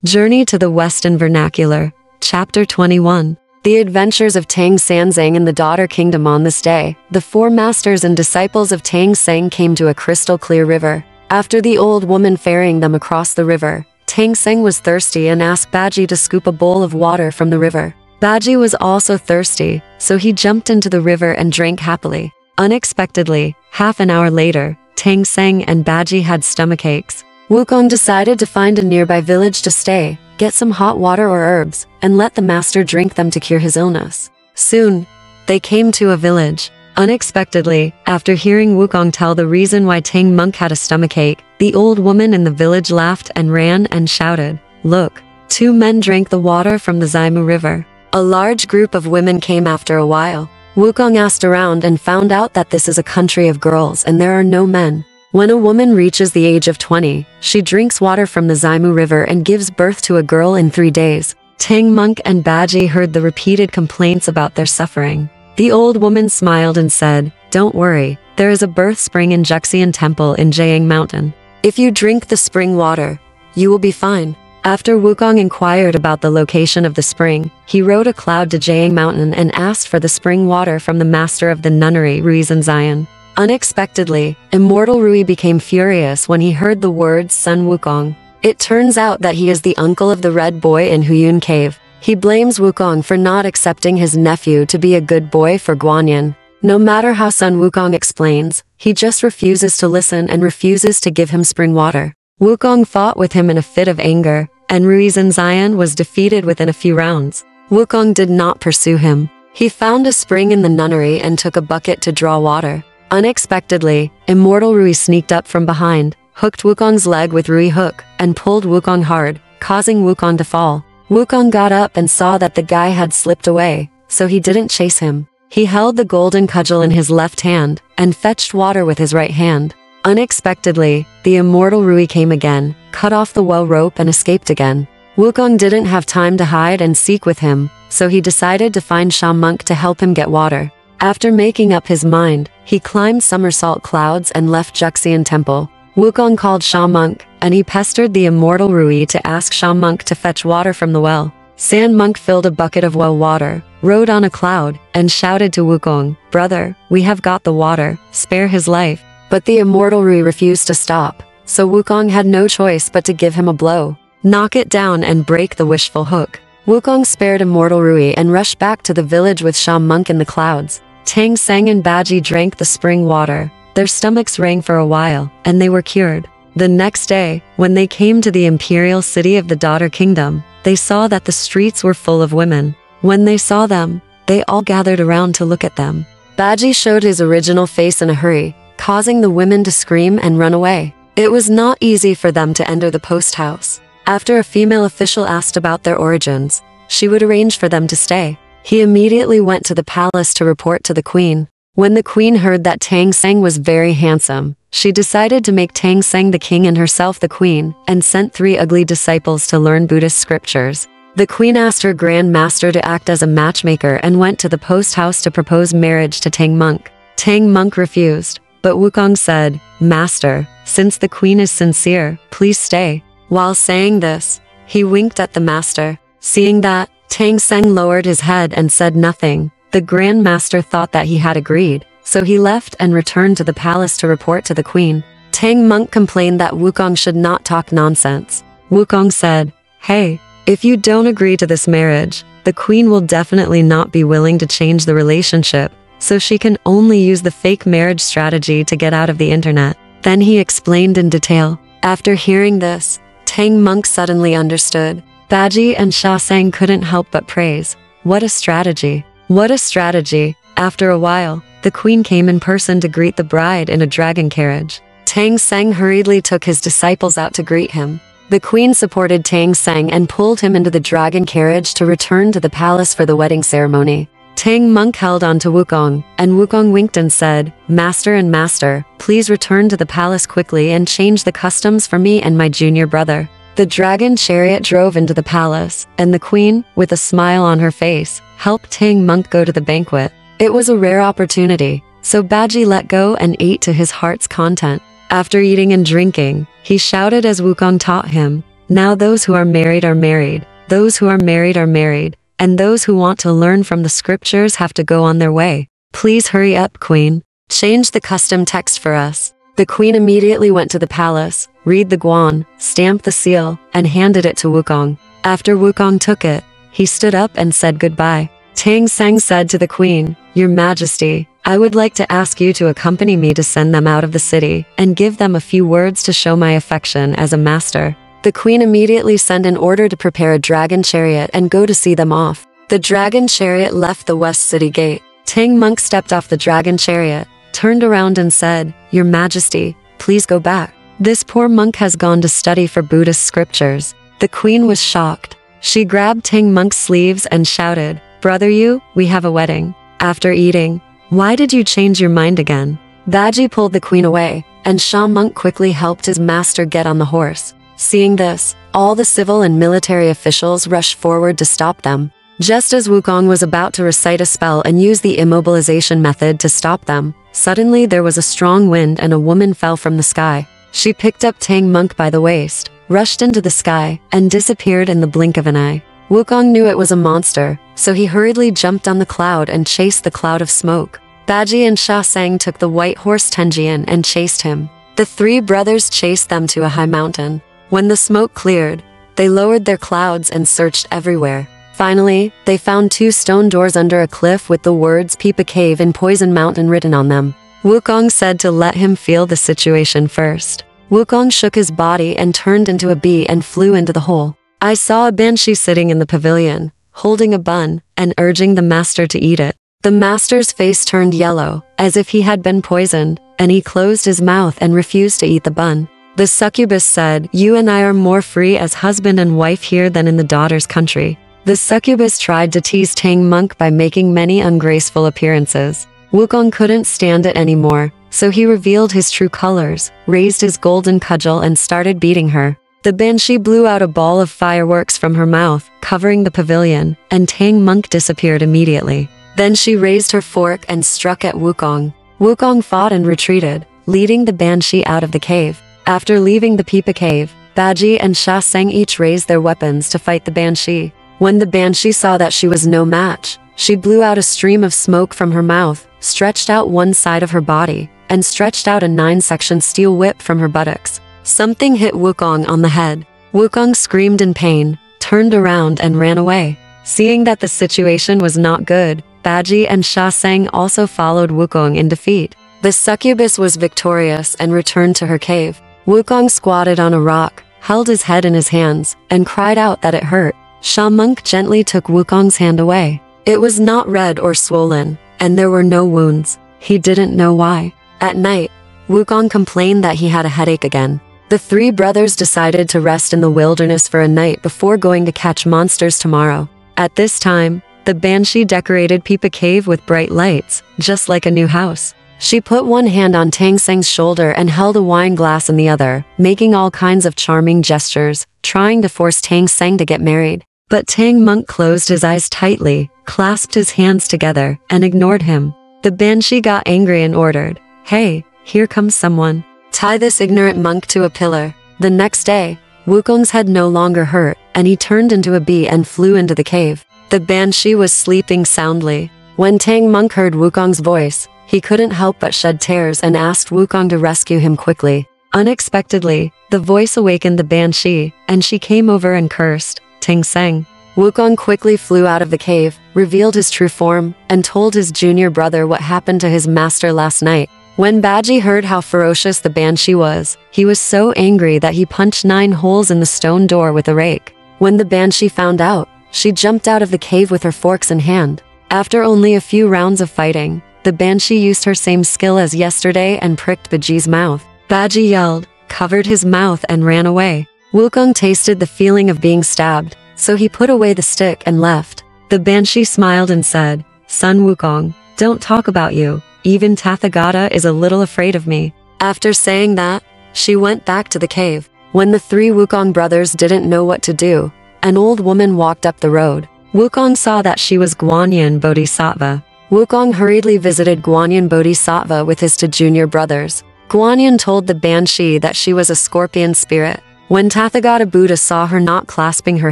Journey to the Western Vernacular. Chapter 21. The adventures of Tang Sanzang and the Daughter Kingdom. On this day, the four masters and disciples of Tang Sang came to a crystal-clear river. After the old woman ferrying them across the river, Tang Sang was thirsty and asked Bajie to scoop a bowl of water from the river. Bajie was also thirsty, so he jumped into the river and drank happily. Unexpectedly, half an hour later, Tang Sang and Bajie had stomachaches. Wukong decided to find a nearby village to stay, get some hot water or herbs, and let the master drink them to cure his illness. Soon, they came to a village. Unexpectedly, after hearing Wukong tell the reason why Tang Monk had a stomachache, the old woman in the village laughed and ran and shouted, "Look!" Two men drank the water from the Zaimu River. A large group of women came after a while. Wukong asked around and found out that this is a country of girls and there are no men. When a woman reaches the age of 20, she drinks water from the Zaimu River and gives birth to a girl in 3 days. Tang Monk and Bajie heard the repeated complaints about their suffering. The old woman smiled and said, "Don't worry, there is a birth spring in Juxian Temple in Jiang Mountain. If you drink the spring water, you will be fine." After Wukong inquired about the location of the spring, he rode a cloud to Jiang Mountain and asked for the spring water from the master of the nunnery, Rui Sanzang. Unexpectedly, Immortal Rui became furious when he heard the words Sun Wukong. It turns out that he is the uncle of the red boy in Huyun Cave. He blames Wukong for not accepting his nephew to be a good boy for Guanyin. No matter how Sun Wukong explains, he just refuses to listen and refuses to give him spring water. Wukong fought with him in a fit of anger, and Rui Sanzang was defeated within a few rounds. Wukong did not pursue him. He found a spring in the nunnery and took a bucket to draw water. Unexpectedly, Immortal Rui sneaked up from behind, hooked Wukong's leg with Rui hook, and pulled Wukong hard, causing Wukong to fall. Wukong got up and saw that the guy had slipped away, so he didn't chase him. He held the golden cudgel in his left hand, and fetched water with his right hand. Unexpectedly, the Immortal Rui came again, cut off the well rope and escaped again. Wukong didn't have time to hide and seek with him, so he decided to find Sha Monk to help him get water. After making up his mind, he climbed somersault clouds and left Juxian Temple. Wukong called Sha Monk, and he pestered the Immortal Rui to ask Sha Monk to fetch water from the well. San Monk filled a bucket of well water, rode on a cloud, and shouted to Wukong, "Brother, we have got the water, spare his life." But the Immortal Rui refused to stop, so Wukong had no choice but to give him a blow. Knock it down and break the wishful hook. Wukong spared Immortal Rui and rushed back to the village with Sha Monk in the clouds. Tang Sang and Bajie drank the spring water. Their stomachs rang for a while, and they were cured. The next day, when they came to the imperial city of the Daughter Kingdom, they saw that the streets were full of women. When they saw them, they all gathered around to look at them. Bajie showed his original face in a hurry, causing the women to scream and run away. It was not easy for them to enter the post house. After a female official asked about their origins, she would arrange for them to stay. He immediately went to the palace to report to the queen. When the queen heard that Tang Sang was very handsome, she decided to make Tang Sang the king and herself the queen, and sent 3 ugly disciples to learn Buddhist scriptures. The queen asked her grand master to act as a matchmaker and went to the post house to propose marriage to Tang Monk. Tang Monk refused. But Wukong said, "Master, since the queen is sincere, please stay." While saying this, he winked at the master. Seeing that, Tang Sang lowered his head and said nothing. The Grand Master thought that he had agreed, so he left and returned to the palace to report to the queen. Tang Monk complained that Wukong should not talk nonsense. Wukong said, "Hey, if you don't agree to this marriage, the queen will definitely not be willing to change the relationship, so she can only use the fake marriage strategy to get out of the internet." Then he explained in detail. After hearing this, Tang Monk suddenly understood. Bajie and Sha Sang couldn't help but praise. What a strategy! What a strategy! After a while, the queen came in person to greet the bride in a dragon carriage. Tang Sang hurriedly took his disciples out to greet him. The queen supported Tang Sang and pulled him into the dragon carriage to return to the palace for the wedding ceremony. Tang Monk held on to Wukong, and Wukong winked and said, "Master and master, please return to the palace quickly and change the customs for me and my junior brother." The dragon chariot drove into the palace, and the queen, with a smile on her face, helped Tang Monk go to the banquet. It was a rare opportunity, so Bajie let go and ate to his heart's content. After eating and drinking, he shouted as Wukong taught him, Now those who are married are married, those who are married are married, and those who want to learn from the scriptures have to go on their way. Please hurry up, Queen. Change the custom text for us. The Queen immediately went to the palace, read the guan, stamped the seal, and handed it to Wukong. After Wukong took it, he stood up and said goodbye. Tang Seng said to the Queen, "Your Majesty, I would like to ask you to accompany me to send them out of the city, and give them a few words to show my affection as a master." The Queen immediately sent an order to prepare a dragon chariot and go to see them off. The dragon chariot left the west city gate. Tang Monk stepped off the dragon chariot, turned around and said, "Your Majesty, please go back. This poor monk has gone to study for Buddhist scriptures." The Queen was shocked. She grabbed Tang Monk's sleeves and shouted, "Brother you, we have a wedding." After eating, "Why did you change your mind again?" Bajie pulled the Queen away, and Sha Monk quickly helped his master get on the horse. Seeing this, all the civil and military officials rushed forward to stop them. Just as Wukong was about to recite a spell and use the immobilization method to stop them, suddenly there was a strong wind and a woman fell from the sky. She picked up Tang Monk by the waist, rushed into the sky, and disappeared in the blink of an eye. Wukong knew it was a monster, so he hurriedly jumped on the cloud and chased the cloud of smoke. Bajie and Sha Sang took the white horse Tenjian and chased him. The three brothers chased them to a high mountain. When the smoke cleared, they lowered their clouds and searched everywhere. Finally, they found 2 stone doors under a cliff with the words "Peepa Cave" and "Poison Mountain" written on them. Wukong said to let him feel the situation first. Wukong shook his body and turned into a bee and flew into the hole. I saw a banshee sitting in the pavilion, holding a bun, and urging the master to eat it. The master's face turned yellow, as if he had been poisoned, and he closed his mouth and refused to eat the bun. The succubus said, "You and I are more free as husband and wife here than in the daughter's country." The succubus tried to tease Tang Monk by making many ungraceful appearances. Wukong couldn't stand it anymore, so he revealed his true colors, raised his golden cudgel and started beating her. The banshee blew out a ball of fireworks from her mouth, covering the pavilion, and Tang Monk disappeared immediately. Then she raised her fork and struck at Wukong. Wukong fought and retreated, leading the banshee out of the cave. After leaving the Peepa Cave, Bajie and Sha Sang each raised their weapons to fight the banshee. When the banshee saw that she was no match, she blew out a stream of smoke from her mouth, stretched out one side of her body, and stretched out a 9-section steel whip from her buttocks. Something hit Wukong on the head. Wukong screamed in pain, turned around and ran away. Seeing that the situation was not good, Bajie and Sha Sang also followed Wukong in defeat. The succubus was victorious and returned to her cave. Wukong squatted on a rock, held his head in his hands, and cried out that it hurt. Sha Monk gently took Wukong's hand away. It was not red or swollen, and there were no wounds. He didn't know why. At night, Wukong complained that he had a headache again. The 3 brothers decided to rest in the wilderness for a night before going to catch monsters tomorrow. At this time, the banshee decorated Peepa Cave with bright lights, just like a new house. She put one hand on Tang Seng's shoulder and held a wine glass in the other, making all kinds of charming gestures, trying to force Tang Seng to get married. But Tang Monk closed his eyes tightly, clasped his hands together, and ignored him. The banshee got angry and ordered, "Hey, here comes someone. Tie this ignorant monk to a pillar." The next day, Wukong's head no longer hurt, and he turned into a bee and flew into the cave. The banshee was sleeping soundly. When Tang Monk heard Wukong's voice, he couldn't help but shed tears and asked Wukong to rescue him quickly. Unexpectedly, the voice awakened the banshee, and she came over and cursed, "Tang Seng." Wukong quickly flew out of the cave, revealed his true form, and told his junior brother what happened to his master last night. When Bajie heard how ferocious the banshee was, he was so angry that he punched 9 holes in the stone door with a rake. When the banshee found out, she jumped out of the cave with her forks in hand. After only a few rounds of fighting, the banshee used her same skill as yesterday and pricked Bajie's mouth. Bajie yelled, covered his mouth and ran away. Wukong tasted the feeling of being stabbed, so he put away the stick and left. The banshee smiled and said, "Sun Wukong, don't talk about you. Even Tathagata is a little afraid of me." After saying that, she went back to the cave. When the 3 Wukong brothers didn't know what to do, an old woman walked up the road. Wukong saw that she was Guanyin Bodhisattva. Wukong hurriedly visited Guanyin Bodhisattva with his 2 junior brothers. Guanyin told the banshee that she was a scorpion spirit. When Tathagata Buddha saw her not clasping her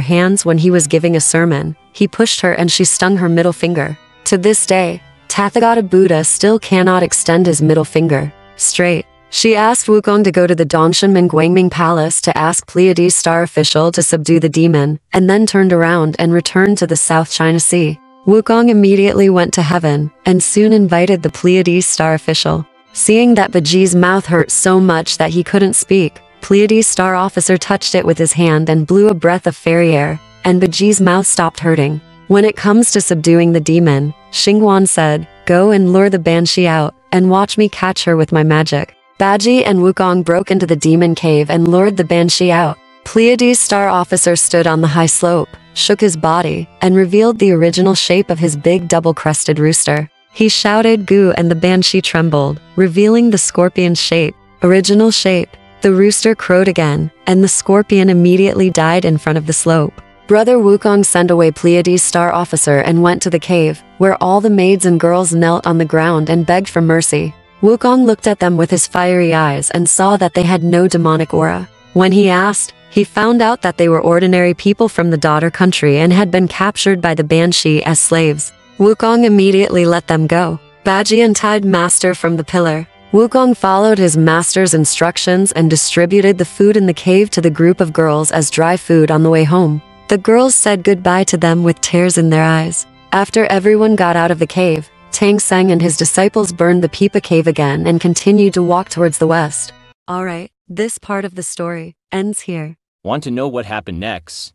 hands when he was giving a sermon, he pushed her and she stung her middle finger. To this day, Tathagata Buddha still cannot extend his middle finger straight. She asked Wukong to go to the Dongshan Guangming Palace to ask Pleiades star official to subdue the demon, and then turned around and returned to the South China Sea. Wukong immediately went to heaven, and soon invited the Pleiades star official. Seeing that Bajie's mouth hurt so much that he couldn't speak, Pleiades star officer touched it with his hand and blew a breath of fairy air, and Bajie's mouth stopped hurting. When it comes to subduing the demon, Xingguan said, "Go and lure the banshee out, and watch me catch her with my magic." Bajie and Wukong broke into the demon cave and lured the banshee out. Pleiades star officer stood on the high slope, shook his body, and revealed the original shape of his big double-crested rooster. He shouted "Goo" and the banshee trembled, revealing the scorpion shape. Original shape. The rooster crowed again, and the scorpion immediately died in front of the slope. Brother Wukong sent away Pleiades star officer and went to the cave, where all the maids and girls knelt on the ground and begged for mercy. Wukong looked at them with his fiery eyes and saw that they had no demonic aura. When he asked, he found out that they were ordinary people from the daughter country and had been captured by the banshee as slaves. Wukong immediately let them go. Bajie untied master from the pillar. Wukong followed his master's instructions and distributed the food in the cave to the group of girls as dry food on the way home. The girls said goodbye to them with tears in their eyes. After everyone got out of the cave, Tang Seng and his disciples burned the Pipa cave again and continued to walk towards the west. Alright, this part of the story ends here. Want to know what happened next?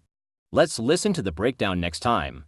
Let's listen to the breakdown next time.